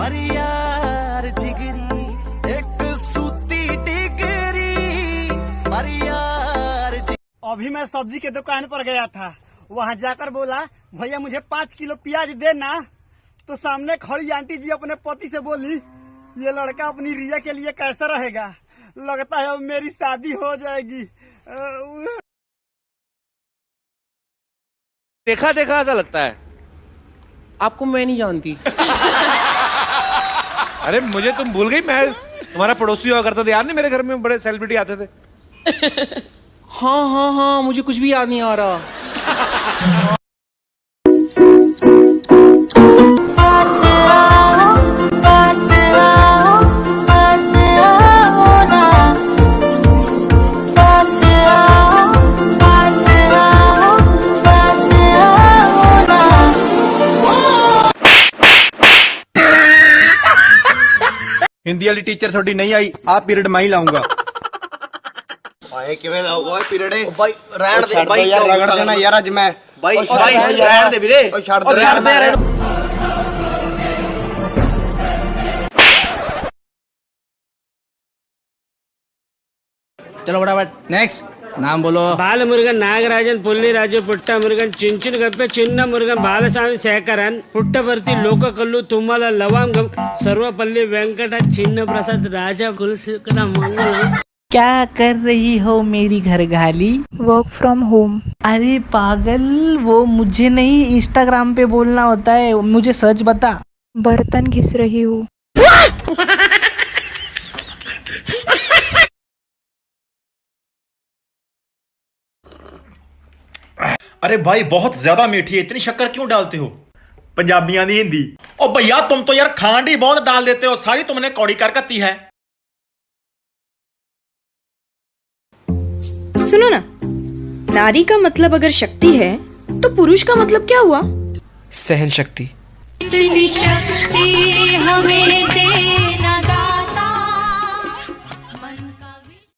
अरे यार जिगरी एक सूती डिगरी, अरे यार अभी मैं सब्जी के दुकान पर गया था, वहाँ जाकर बोला भैया मुझे 5 किलो प्याज देना, तो सामने खड़ी आंटी जी अपने पति से बोली ये लड़का अपनी रिया के लिए कैसा रहेगा, लगता है अब मेरी शादी हो जाएगी। देखा देखा ऐसा लगता है। आपको मैं नहीं जानती। अरे मुझे तुम भूल गई, मैं तुम्हारा पड़ोसी हुआ करता था, याद नहीं मेरे घर में बड़े सेलिब्रिटी आते थे। हाँ हाँ हाँ, मुझे कुछ भी याद नहीं आ रहा। हिंदी वाली टीचर थोड़ी नहीं आई, आप पीरियड मैं ही लाऊंगा। भाई किवें ओए पीरियड है भाई रहन दे भाई, यार रगड़ देना यार आज मैं। भाई रहन दे वीरे, ओ छड़ दे यार। चलो फटाफट नेक्स्ट नाम बोलो। बाल मुरुगन नागराजन पुल्ली राजू पुट्ट मुरुगन चिंचुन गप्पे चिन्न मुरुगन बालस्वामी शेखरन पुट्टपर्ति लोककल्लू तुम्मल लवांगम सर्वपल्ली वेंकट चिन्न प्रसाद राजा कुलशेखर मंगलम। क्या कर रही हो मेरी घरवाली? Work from home. अरे पागल, वो मुझे नहीं इंस्टाग्राम पे बोलना होता है, मुझे सच बता। बर्तन घिस रही हूँ। अरे भाई बहुत ज्यादा मीठी है, इतनी शक्कर क्यों डालते हो? पंजाबियां दी हिंदी। ओ भैया तुम तो यार खांड ही बहुत डाल देते हो, सारी तुमने कौड़ी कर करती है। सुनो ना, नारी का मतलब अगर शक्ति है तो पुरुष का मतलब क्या हुआ? सहन शक्ति। शक्ति हमें दे